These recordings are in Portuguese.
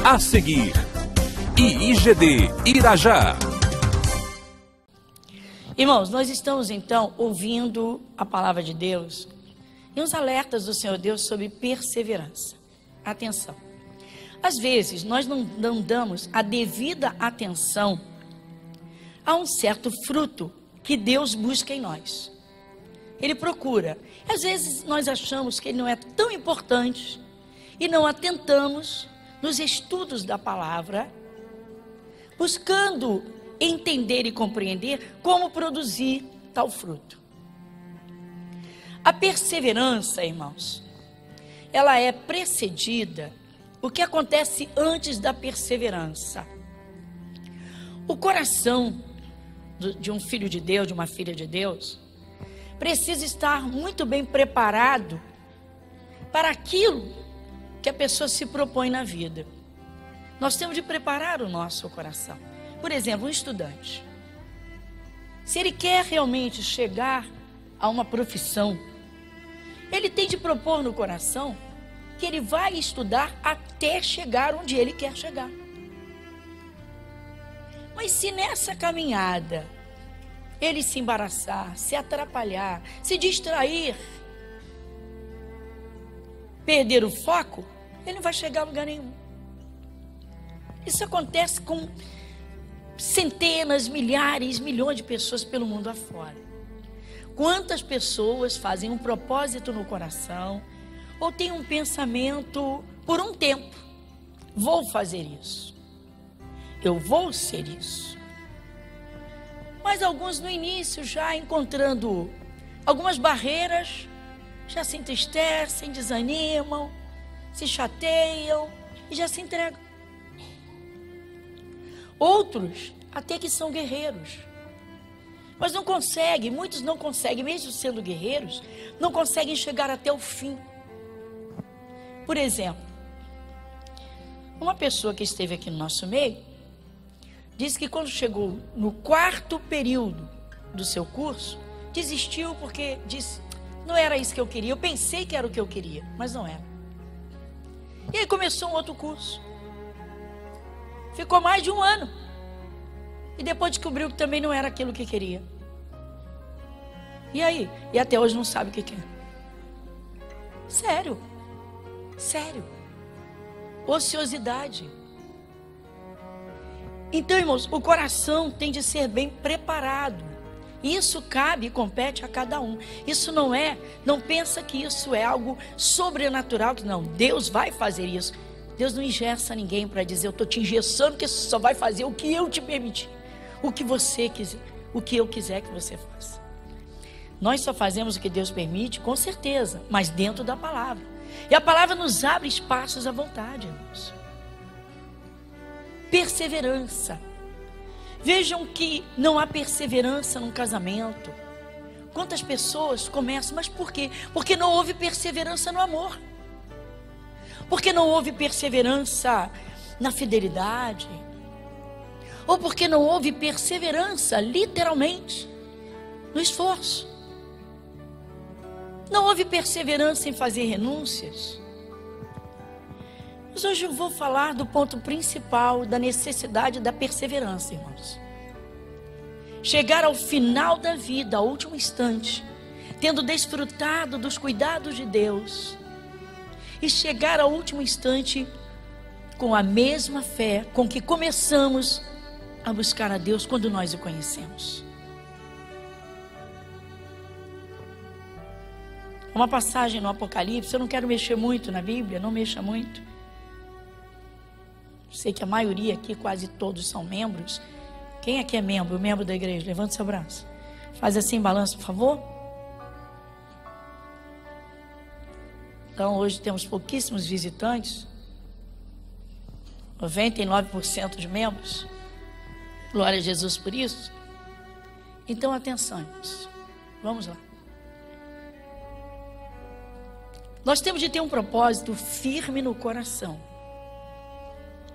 A seguir, IIGD Irajá. Irmãos, nós estamos então ouvindo a palavra de Deus e uns alertas do Senhor Deus sobre perseverança. Atenção. Às vezes nós não damos a devida atenção a um certo fruto que Deus busca em nós. Ele procura. Às vezes nós achamos que ele não é tão importante e não atentamos nos estudos da palavra, buscando entender e compreender como produzir tal fruto. A perseverança, irmãos, ela é precedida. O que acontece antes da perseverança? O coração de um filho de Deus, de uma filha de Deus, precisa estar muito bem preparado para aquilo que a pessoa se propõe na vida. Nós temos de preparar o nosso coração. Por exemplo, um estudante. Se ele quer realmente chegar a uma profissão, ele tem de propor no coração que ele vai estudar até chegar onde ele quer chegar. Mas se nessa caminhada ele se embaraçar, se atrapalhar, se distrair, perder o foco, ele não vai chegar a lugar nenhum. Isso acontece com centenas, milhares, milhões de pessoas pelo mundo afora. Quantas pessoas fazem um propósito no coração ou têm um pensamento por um tempo: vou fazer isso, eu vou ser isso. Mas alguns no início, já encontrando algumas barreiras, já se entristecem, desanimam, se chateiam e já se entregam. Outros até que são guerreiros, mas não conseguem, muitos não conseguem, mesmo sendo guerreiros, não conseguem chegar até o fim. Por exemplo, uma pessoa que esteve aqui no nosso meio disse que quando chegou no 4º período do seu curso, desistiu porque disse: não era isso que eu queria, eu pensei que era o que eu queria, mas não era. E aí começou um outro curso. Ficou mais de um ano. E depois descobriu que também não era aquilo que queria. E aí? E até hoje não sabe o que quer. Sério. Sério. Ociosidade. Então, irmãos, o coração tem de ser bem preparado. Isso cabe e compete a cada um. Isso não pensa que isso é algo sobrenatural, que não, Deus vai fazer isso. Deus não engessa ninguém para dizer: eu estou te engessando que você só vai fazer o que eu te permitir, o que você quiser, o que eu quiser que você faça. Nós só fazemos o que Deus permite, com certeza, mas dentro da palavra. E a palavra nos abre espaços à vontade, irmãos. Perseverança. Vejam que não há perseverança num casamento. Quantas pessoas começam, mas por quê? Porque não houve perseverança no amor. Porque não houve perseverança na fidelidade. Ou porque não houve perseverança, literalmente, no esforço. Não houve perseverança em fazer renúncias. Mas hoje eu vou falar do ponto principal da necessidade da perseverança, irmãos. Chegar ao final da vida, ao último instante, tendo desfrutado dos cuidados de Deus, e chegar ao último instante com a mesma fé com que começamos a buscar a Deus quando nós o conhecemos. Uma passagem no Apocalipse, eu não quero mexer muito na Bíblia, não mexa muito. Sei que a maioria aqui, quase todos são membros. Quem aqui é membro, membro da igreja? Levante seu braço. Faz assim, balança, por favor. Então, hoje temos pouquíssimos visitantes. 99% de membros. Glória a Jesus por isso. Então, atenção, irmãos. Vamos lá. Nós temos de ter um propósito firme no coração.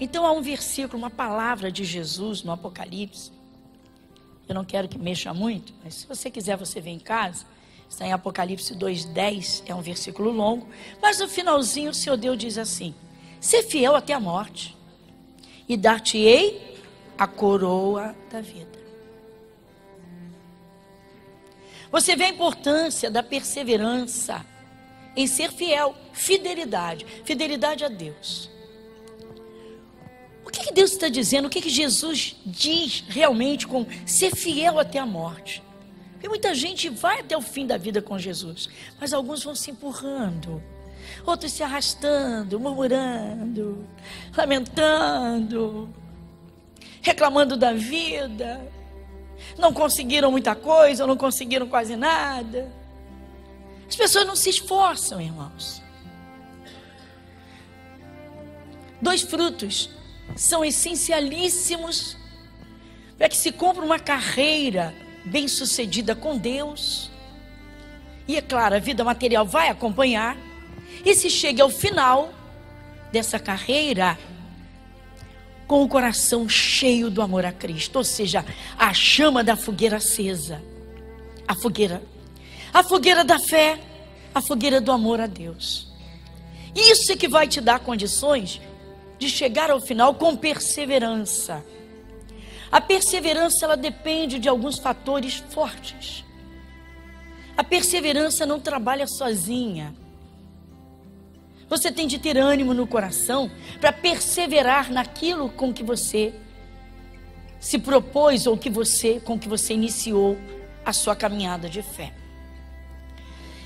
Então há um versículo, uma palavra de Jesus no Apocalipse. Eu não quero que mexa muito, mas se você quiser, você vê em casa. Está em Apocalipse 2:10, é um versículo longo. Mas no finalzinho o Senhor Deus diz assim: ser fiel até a morte, e dar-te-ei a coroa da vida. Você vê a importância da perseverança em ser fiel, fidelidade a Deus. O que Deus está dizendo? O que Jesus diz realmente com ser fiel até a morte? Porque muita gente vai até o fim da vida com Jesus, mas alguns vão se empurrando, outros se arrastando, murmurando, lamentando, reclamando da vida, não conseguiram muita coisa, não conseguiram quase nada. As pessoas não se esforçam, irmãos. 2 frutos são essencialíssimos para que se cumpra uma carreira bem-sucedida com Deus. E é claro, a vida material vai acompanhar. E se chega ao final dessa carreira com o coração cheio do amor a Cristo, ou seja, a chama da fogueira acesa, a fogueira da fé, a fogueira do amor a Deus. Isso é que vai te dar condições de chegar ao final com perseverança. A perseverança, ela depende de alguns fatores fortes. A perseverança não trabalha sozinha. Você tem de ter ânimo no coração para perseverar naquilo com que você se propôs ou com que você iniciou a sua caminhada de fé.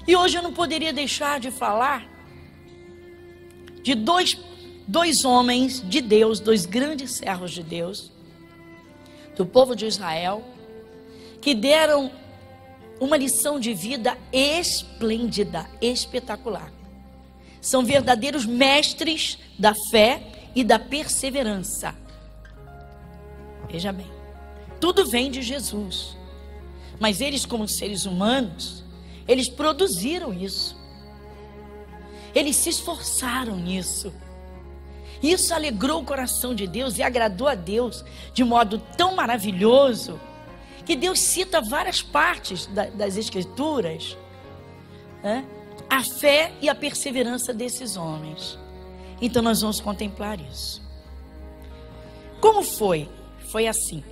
E hoje eu não poderia deixar de falar de dois homens de Deus, 2 grandes servos de Deus, do povo de Israel, que deram uma lição de vida esplêndida, espetacular. São verdadeiros mestres da fé e da perseverança. Veja bem, tudo vem de Jesus, mas eles, como seres humanos, eles produziram isso. Eles se esforçaram nisso. Isso alegrou o coração de Deus e agradou a Deus de modo tão maravilhoso que Deus cita várias partes das Escrituras, né? A fé e a perseverança desses homens. Então nós vamos contemplar isso. Como foi? Foi assim.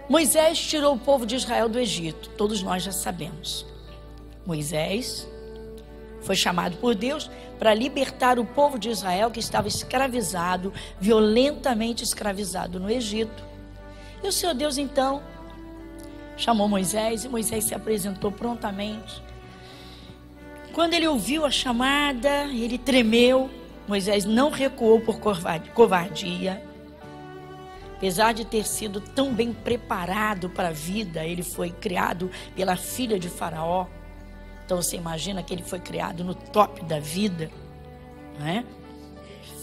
Moisés tirou o povo de Israel do Egito. Todos nós já sabemos. Moisés foi chamado por Deus para libertar o povo de Israel que estava escravizado, violentamente escravizado no Egito. E o Senhor Deus então chamou Moisés e Moisés se apresentou prontamente. Quando ele ouviu a chamada, ele tremeu. Moisés não recuou por covardia. Apesar de ter sido tão bem preparado para a vida, ele foi criado pela filha de Faraó. Então você imagina que ele foi criado no top da vida, não é?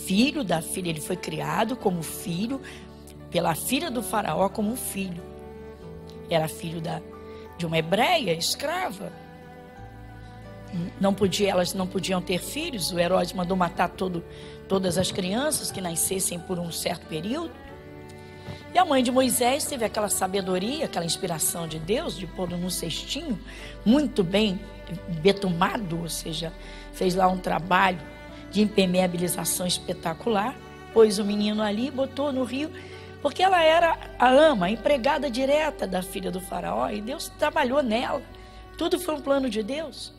Filho da filha, ele foi criado como filho pela filha do Faraó como um filho. Era filho de uma hebreia escrava. Elas não podiam ter filhos. O Herodes mandou matar todas as crianças que nascessem por um certo período. E a mãe de Moisés teve aquela sabedoria, aquela inspiração de Deus, de pôr num cestinho muito bem betumado, ou seja, fez lá um trabalho de impermeabilização espetacular, pôs o menino ali, botou no rio, porque ela era a ama, a empregada direta da filha do Faraó, e Deus trabalhou nela. Tudo foi um plano de Deus.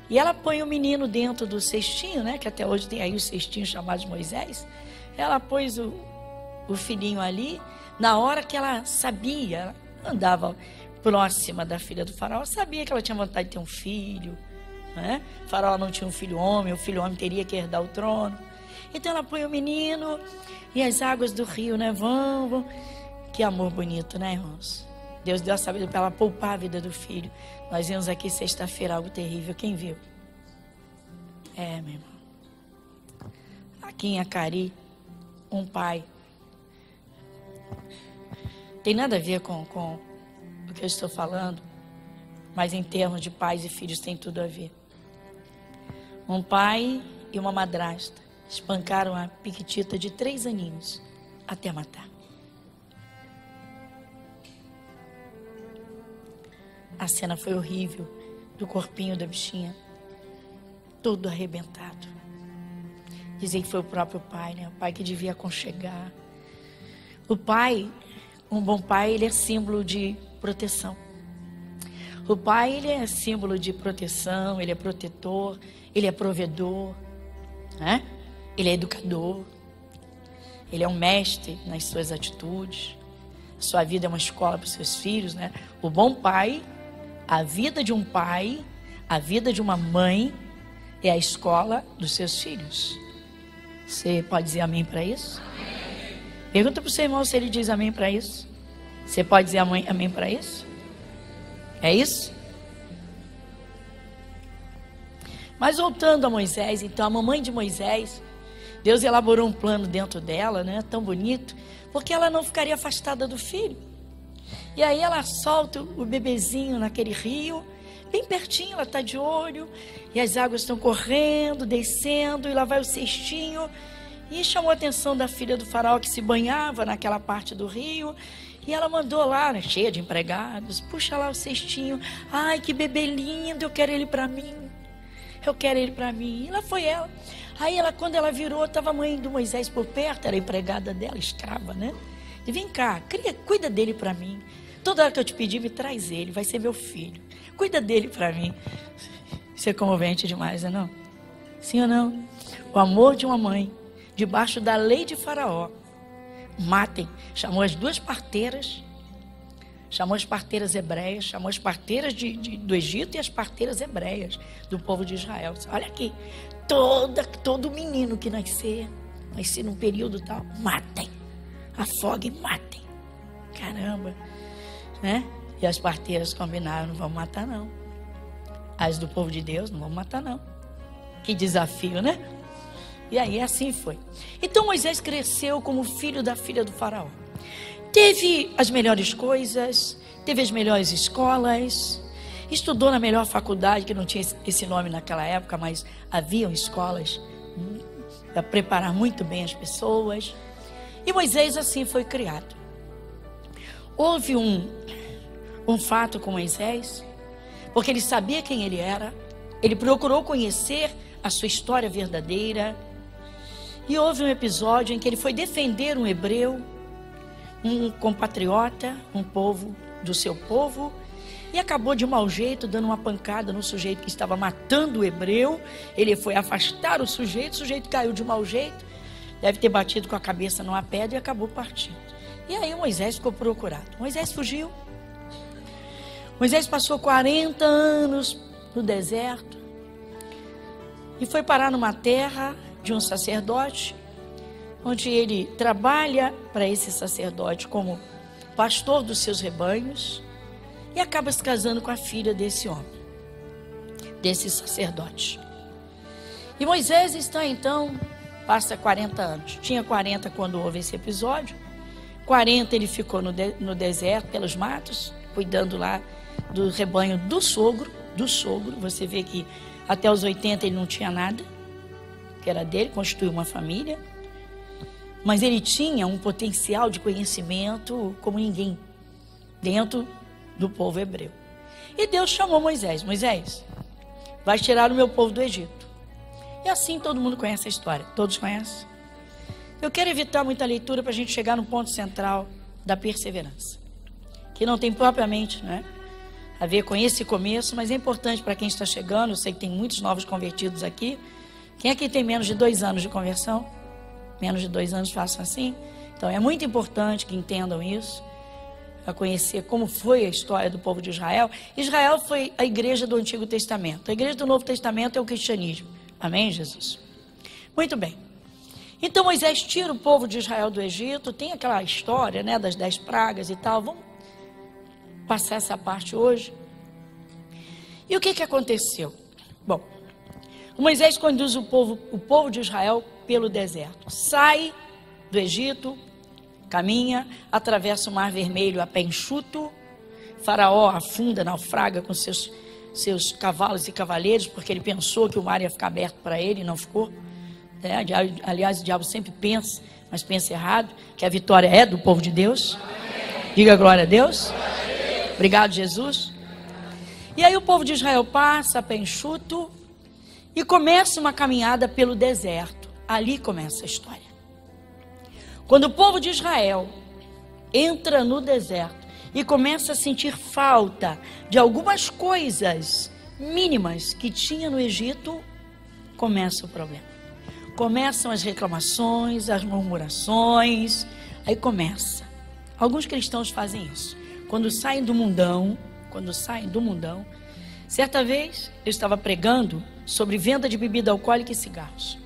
E ela põe o menino dentro do cestinho, né? Que até hoje tem aí o cestinho chamado de Moisés. Ela pôs o filhinho ali. Na hora que ela sabia, ela andava próxima da filha do Faraó, sabia que ela tinha vontade de ter um filho, né? O Faraó não tinha um filho homem, o filho homem teria que herdar o trono. Então ela põe o menino e as águas do rio, né, vão. Que amor bonito, né, irmãos? Deus deu a sabedoria para ela poupar a vida do filho. Nós vimos aqui sexta-feira algo terrível. Quem viu? Meu irmão. Aqui em Acari, um pai. Tem nada a ver com o que eu estou falando, mas em termos de pais e filhos tem tudo a ver. Um pai e uma madrasta espancaram a piquitita de 3 aninhos até matar. A cena foi horrível, do corpinho da bichinha todo arrebentado. Dizem que foi o próprio pai, né? O pai que devia aconchegar. O pai, um bom pai, ele é símbolo de proteção. O pai, ele é símbolo de proteção, ele é protetor, ele é provedor, né? Ele é educador, ele é um mestre nas suas atitudes. A sua vida é uma escola para os seus filhos, né? O bom pai, a vida de um pai, a vida de uma mãe é a escola dos seus filhos. Você pode dizer amém para isso? Pergunta para o seu irmão se ele diz amém para isso. Você pode dizer amém para isso? É isso? Mas voltando a Moisés, então a mamãe de Moisés, Deus elaborou um plano dentro dela, né? Tão bonito, porque ela não ficaria afastada do filho. E aí ela solta o bebezinho naquele rio, bem pertinho, ela está de olho, e as águas estão correndo, descendo, e lá vai o cestinho, e chamou a atenção da filha do faraó que se banhava naquela parte do rio, e ela mandou lá, né, cheia de empregados, puxa lá o cestinho, ai que bebê lindo, eu quero ele para mim, eu quero ele para mim. E lá foi ela. Aí ela, quando ela virou, estava a mãe do Moisés por perto, era a empregada dela, escrava, né? E vem cá, cuida dele para mim. Toda hora que eu te pedir, me traz ele, vai ser meu filho. Cuida dele para mim. Isso é comovente demais, não é não? Sim ou não? O amor de uma mãe, debaixo da lei de Faraó. Matem. Chamou as duas parteiras, chamou as parteiras hebreias, chamou as parteiras do Egito e as parteiras hebreias do povo de Israel. Olha aqui, todo menino que nascer num período tal, matem. Afoguem, matem. Caramba, né? E as parteiras combinaram, não vamos matar não. As do povo de Deus, não vamos matar não. Que desafio, né? E aí assim foi. Então Moisés cresceu como filho da filha do faraó. Teve as melhores coisas, teve as melhores escolas, estudou na melhor faculdade, que não tinha esse nome naquela época, mas haviam escolas para preparar muito bem as pessoas. E Moisés assim foi criado. Houve um fato com Moisés, porque ele sabia quem ele era, ele procurou conhecer a sua história verdadeira, e houve um episódio em que ele foi defender um hebreu, um compatriota, um povo do seu povo, e acabou de mau jeito dando uma pancada no sujeito que estava matando o hebreu. Ele foi afastar o sujeito caiu de mau jeito, deve ter batido com a cabeça numa pedra e acabou partindo. E aí Moisés ficou procurado. Moisés fugiu. Moisés passou 40 anos no deserto e foi parar numa terra de um sacerdote, onde ele trabalha para esse sacerdote como pastor dos seus rebanhos e acaba se casando com a filha desse homem, desse sacerdote. E Moisés está então, passa 40 anos, tinha 40 quando houve esse episódio, 40 ele ficou no deserto, pelos matos, cuidando lá do rebanho do sogro, você vê que até os 80 ele não tinha nada, que era dele, constituiu uma família, mas ele tinha um potencial de conhecimento como ninguém dentro do povo hebreu. E Deus chamou Moisés, vai tirar o meu povo do Egito. E assim todo mundo conhece a história, todos conhecem? Eu quero evitar muita leitura para a gente chegar no ponto central da perseverança, que não tem propriamente, né, a ver com esse começo, mas é importante para quem está chegando. Eu sei que tem muitos novos convertidos aqui. Quem aqui tem menos de 2 anos de conversão? Menos de 2 anos, façam assim. Então é muito importante que entendam isso, a conhecer como foi a história do povo de Israel. Israel foi a igreja do Antigo Testamento. A igreja do Novo Testamento é o cristianismo. Amém, Jesus? Muito bem. Então Moisés tira o povo de Israel do Egito. Tem aquela história, né, das 10 pragas e tal. Vamos passar essa parte hoje. E o que aconteceu? Bom, Moisés conduz o povo de Israel pelo deserto. Sai do Egito, caminha, atravessa o Mar Vermelho a pé enxuto. Faraó afunda, naufraga com seus cavalos e cavaleiros, porque ele pensou que o mar ia ficar aberto para ele e não ficou. Aliás, o diabo sempre pensa, mas pensa errado, que a vitória é do povo de Deus. Diga glória a Deus. Obrigado, Jesus. E aí o povo de Israel passa a pé enxuto e começa uma caminhada pelo deserto. Ali começa a história. Quando o povo de Israel entra no deserto e começa a sentir falta de algumas coisas mínimas que tinha no Egito, começa o problema. Começam as reclamações, as murmurações, aí começa. Alguns cristãos fazem isso. Quando saem do mundão, certa vez eu estava pregando sobre venda de bebida alcoólica e cigarros.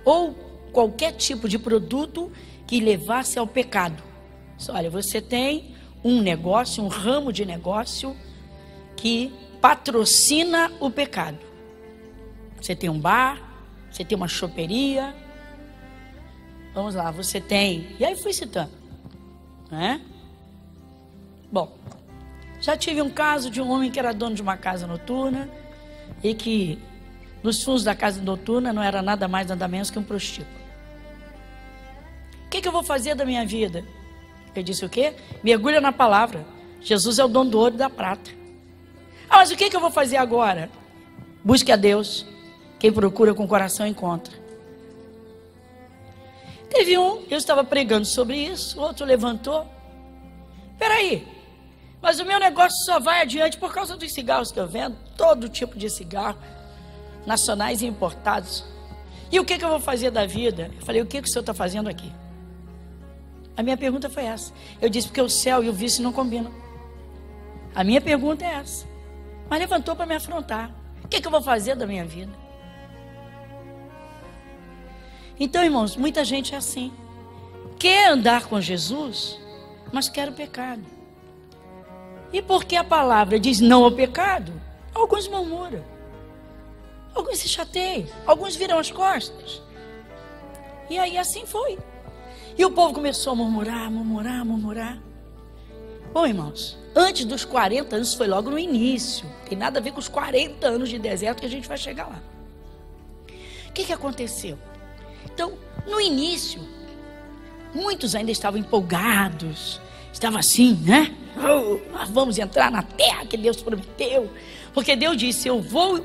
Ou qualquer tipo de produto que levasse ao pecado. Olha, você tem um negócio, um ramo de negócio que patrocina o pecado. Você tem um bar, você tem uma choperia. Vamos lá, você tem... E aí fui citando, né? Bom, já tive um caso de um homem que era dono de uma casa noturna e que nos fundos da casa noturna não era nada mais, nada menos que um prostíbulo. O que eu vou fazer da minha vida? Eu disse o quê? Mergulha na palavra. Jesus é o dono do ouro e da prata. Ah, mas o que eu vou fazer agora? Busque a Deus. Quem procura com o coração encontra. Teve um, eu estava pregando sobre isso, o outro levantou. Peraí, mas o meu negócio só vai adiante por causa dos cigarros que eu vendo, todo tipo de cigarro, nacionais e importados. E o que eu vou fazer da vida? Eu falei, o que o senhor está fazendo aqui? A minha pergunta foi essa. Eu disse, porque o céu e o vício não combinam. A minha pergunta é essa. Mas levantou para me afrontar. O que eu vou fazer da minha vida? Então, irmãos, muita gente é assim. Quer andar com Jesus, mas quer o pecado. E porque a palavra diz não ao pecado, alguns murmuram. Alguns se chateiam. Alguns viram as costas. E aí assim foi. E o povo começou a murmurar. Bom, irmãos, antes dos 40 anos, foi logo no início. Tem nada a ver com os 40 anos de deserto que a gente vai chegar lá. O que aconteceu? Então, no início, muitos ainda estavam empolgados. Estavam assim, né? Nós vamos entrar na terra que Deus prometeu. Porque Deus disse, eu vou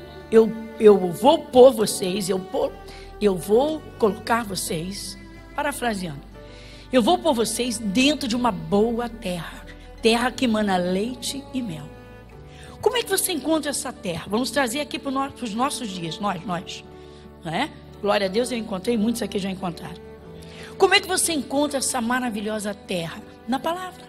pôr vocês, eu vou colocar vocês, parafraseando, eu vou pôr vocês dentro de uma boa terra, terra que emana leite e mel. Como é que você encontra essa terra? Vamos trazer aqui para os nossos dias, nós, não é? Glória a Deus, eu encontrei, muitos aqui já encontraram. Como é que você encontra essa maravilhosa terra? Na palavra.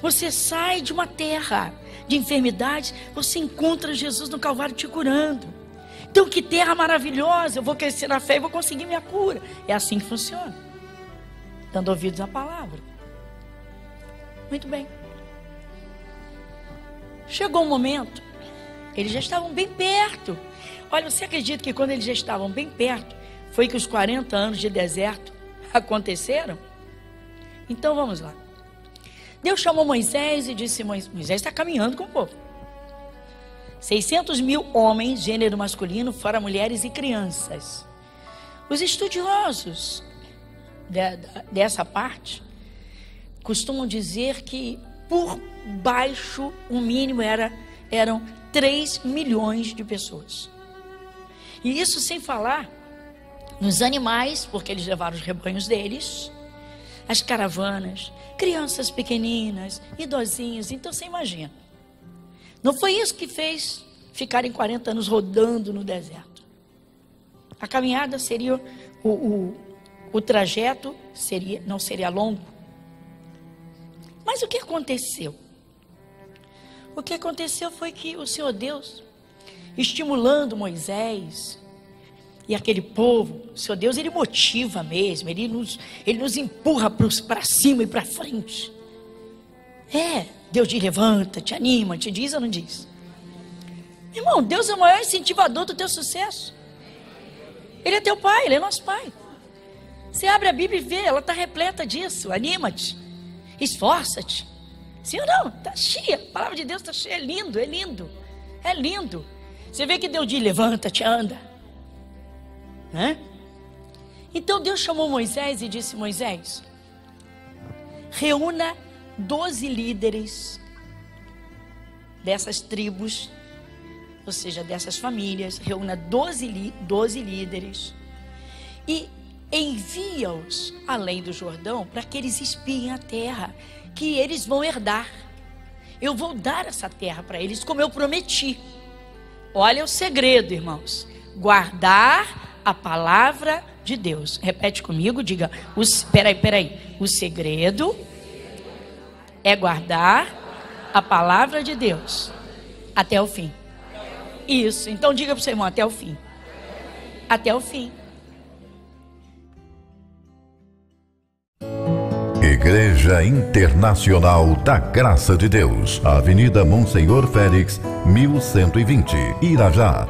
Você sai de uma terra de enfermidade, você encontra Jesus no Calvário te curando. Então, que terra maravilhosa, eu vou crescer na fé e vou conseguir minha cura. É assim que funciona. Dando ouvidos à palavra. Muito bem. Chegou um momento, eles já estavam bem perto. Olha, você acredita que quando eles já estavam bem perto, foi que os 40 anos de deserto aconteceram? Então vamos lá. Deus chamou Moisés e disse, Moisés está caminhando com o povo. 600 mil homens, gênero masculino, fora mulheres e crianças. Os estudiosos dessa parte costumam dizer que por baixo o mínimo eram 3 milhões de pessoas. E isso sem falar nos animais, porque eles levaram os rebanhos deles, as caravanas, crianças pequeninas, idosinhos. Então você imagina. Não foi isso que fez ficarem 40 anos rodando no deserto. A caminhada seria, o trajeto não seria longo. Mas o que aconteceu? O que aconteceu foi que o Senhor Deus, estimulando Moisés e aquele povo, o Senhor Deus, Ele motiva mesmo, Ele nos empurra para cima e para frente. Deus te levanta, te anima, te diz ou não diz? Irmão, Deus é o maior incentivador do teu sucesso. Ele é teu pai, Ele é nosso pai. Você abre a Bíblia e vê, ela está repleta disso. Anima-te, esforça-te. Sim ou não? Está cheia, a palavra de Deus está cheia, é lindo, é lindo. É lindo. Você vê que Deus diz, levanta-te, anda. Então Deus chamou Moisés e disse, Moisés, reúna 12 líderes dessas tribos, ou seja, dessas famílias, reúna 12 líderes e envia-os além do Jordão para que eles espiem a terra que eles vão herdar. Eu vou dar essa terra para eles como eu prometi. Olha o segredo, irmãos: guardar a palavra de Deus. Repete comigo, diga: peraí. O segredo é guardar a palavra de Deus até o fim. Isso, então diga para o seu irmão: até o fim. Até o fim. Igreja Internacional da Graça de Deus, Avenida Monsenhor Félix, 1120, Irajá.